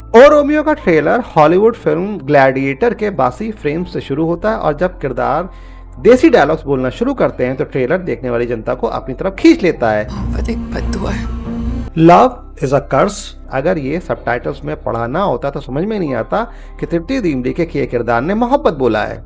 ओ Romeo का trailer Hollywood film gladiator के बासी फ्रेम्स से शुरू होता है और जब किरदार देसी डायलॉग्स बोलना शुरू करते हैं तो ट्रेलर देखने वाली जनता को अपनी तरफ खींच लेता है। लव इज अ कर्स, अगर ये सबटाइटल्स में पढ़ा ना होता तो समझ में नहीं आता कि तृप्ति दिमरी के किए किरदार ने मोहब्बत बोला है।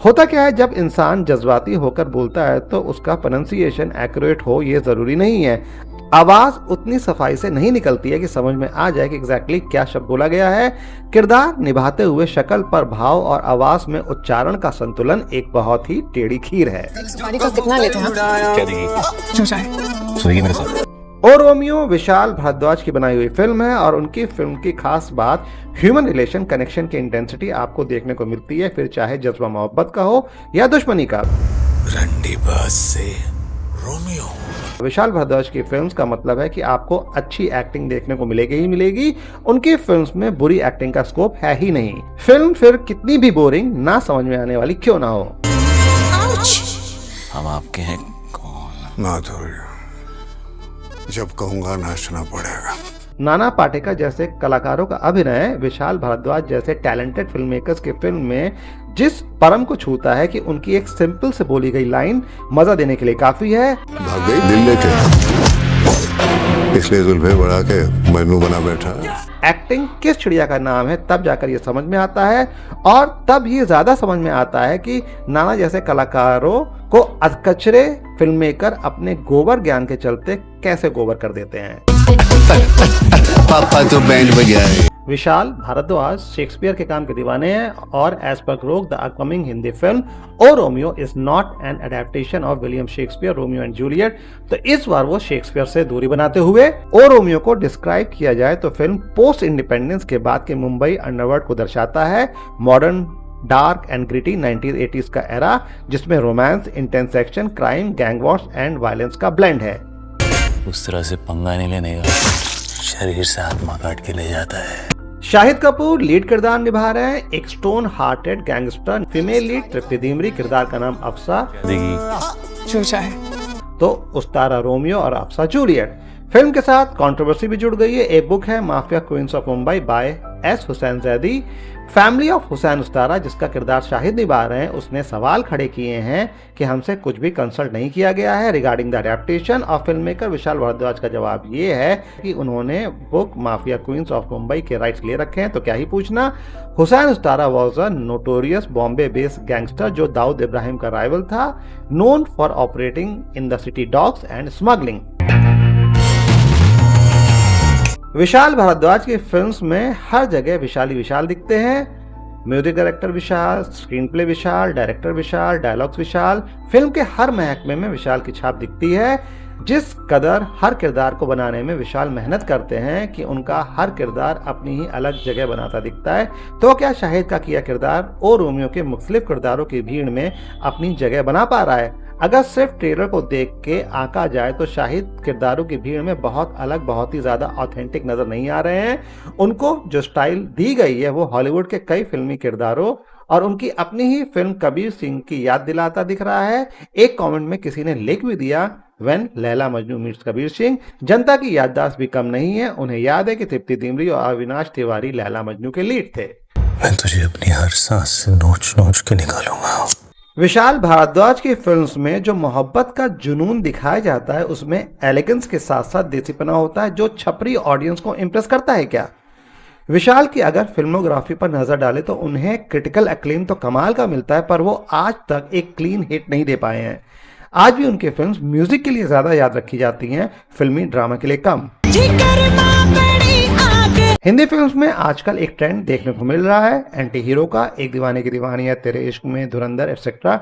होता क्या है, जब इंसान जज्बाती होकर बोलता है तो उसका प्रोनाउंसिएशन एक्यूरेट हो ये जरूरी नहीं है। आवाज उतनी सफाई से नहीं निकलती है कि समझ में आ जाए कि एग्जैक्टली क्या शब्द बोला गया है। किरदार निभाते हुए शक्ल पर भाव और आवाज में उच्चारण का संतुलन एक बहुत ही टेढ़ी खीर है। कितना लेते हैं? क्या देगी? मेरे साथ। ओ रोमियो विशाल भारद्वाज की बनाई हुई फिल्म है और उनकी फिल्म की खास बात ह्यूमन रिलेशन कनेक्शन की इंटेंसिटी आपको देखने को मिलती है, फिर चाहे जज्बा मोहब्बत का हो या दुश्मनी का। रंडीबाज से रोमियो। विशाल भारद्वाज की फिल्म्स का मतलब है कि आपको अच्छी एक्टिंग देखने को मिलेगी ही मिलेगी। उनकी फिल्म्स में बुरी एक्टिंग का स्कोप है ही नहीं। फिल्म फिर कितनी भी बोरिंग ना समझ में आने वाली क्यों ना हो। हम आपके हैं कौन? माधुर्य, जब कहूंगा नाचना पड़ेगा। नाना पाटेकर जैसे कलाकारों का अभिनय विशाल भारद्वाज जैसे टैलेंटेड फिल्म मेकर्स की फिल्म में जिस परम को छूता है कि उनकी एक सिंपल से बोली गई लाइन मजा देने के लिए काफी है। भाग गई दिल लेके, इसलिए जुल्फे बढ़ा के मजनू बना बैठा। एक्टिंग किस चिड़िया का नाम है तब जाकर ये समझ में आता है और तब ये ज्यादा समझ में आता है कि नाना जैसे कलाकारों को अधकचरे फिल्म मेकर अपने गोबर ज्ञान के चलते कैसे गोबर कर देते हैं। पापा तो बैंड बजाए। विशाल भारद्वाज शेक्सपियर के काम के दीवाने हैं और एज पर क्रोक the upcoming Hindi film O Romeo is not an adaptation of William Shakespeare Romeo and Juliet. तो इस बार वो शेक्सपियर से दूरी बनाते हुए ओ रोमियो को डिस्क्राइब किया जाए तो फिल्म पोस्ट इंडिपेंडेंस के बाद के मुंबई अंडरवर्ल्ड को दर्शाता है। Modern dark and gritty 1980s का एरा जिसमें romance, intense action, crime, gang Wars and violence का ब्लेंड है। उस तरह से पंगा नहीं लेने का, शरीर से आत्मा काट के ले जाता है। शाहिद कपूर लीड किरदार निभा रहे हैं, एक stone hearted gangster. Female lead Tripti Dimri, किरदार का नाम अफसा जो चाहे। तो उस्तारा रोमियो और अफसा जूलियट। फिल्म के साथ कंट्रोवर्सी भी जुड़ गई है। एक बुक है mafia queens of Mumbai by S Hussain Zaidi. Family of Hussain Ustara जिसका किरदार शाहिद निभा रहे हैं उसने सवाल खड़े किए हैं कि हमसे कुछ भी कंसल्ट नहीं किया गया है रिगार्डिंग द अडैप्टेशन। और फिल्म मेकर विशाल भारद्वाज का जवाब ये है कि उन्होंने book mafia queens of Mumbai के राइट्स ले रखे हैं तो क्या ही पूछना। Hussain Ustara was a notorious Bombay based gangster जो दाऊद इब्राहिम का राइवल था, known for operating in the city docks and smuggling. Vishal Bhardwaj की फिल्म्स में हर जगह विशाल ही विशाल दिखते हैं। म्यूजिक डायरेक्टर विशाल, स्क्रीन प्ले विशाल, डायरेक्टर विशाल, डायलॉग्स विशाल। फिल्म के हर महकमे में विशाल की छाप दिखती है। जिस कदर हर किरदार को बनाने में विशाल मेहनत करते हैं कि उनका हर किरदार अपनी ही अलग जगह बनाता दिखता है। तो क्या शाहिद का किया किरदार ओ रोमियो के मुख्तलिफ किरदारों की भीड़ में अपनी जगह बना पा रहा है? अगर सिर्फ ट्रेलर को देख के आंका जाए तो शाहिद किरदारों की भीड़ में बहुत अलग, बहुत ही ज्यादा ऑथेंटिक नजर नहीं आ रहे हैं। उनको जो स्टाइल दी गई है वो हॉलीवुड के कई फिल्मी किरदारों और उनकी अपनी ही फिल्म कबीर सिंह की याद दिलाता दिख रहा है। एक कमेंट में किसी ने लिख भी दिया, व्हेन लैला मजनू मीट्स कबीर सिंह। जनता की याददाश्त भी कम नहीं है, उन्हें याद है कि तृप्ति दिमरी और अविनाश तिवारी लैला मजनू के लीड थे। मैं तुझे अपनी हर सांस से नोच नोच के निकालूंगा। विशाल भारद्वाज की फिल्म्स में जो मोहब्बत का जुनून दिखाया जाता है उसमें एलिगेंस के साथ साथ देसीपना होता है जो छपरी ऑडियंस को इम्प्रेस करता है क्या? विशाल की अगर फिल्मोग्राफी पर नजर डाले तो उन्हें क्रिटिकल एक्लेम तो कमाल का मिलता है पर वो आज तक एक क्लीन हिट नहीं दे पाए हैं। आज भी उनकी फिल्म्स म्यूजिक के लिए ज्यादा याद रखी जाती हैं, फिल्मी ड्रामा के लिए कम। हिंदी फिल्म्स में आजकल एक ट्रेंड देखने को मिल रहा है एंटी हीरो का, एक दीवाने की दीवानी है, तेरे इश्क में, धुरंधर एटसेट्रा।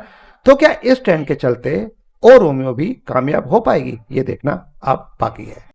तो क्या इस ट्रेंड के चलते ओ रोमियो भी कामयाब हो पाएगी? ये देखना अब बाकी है।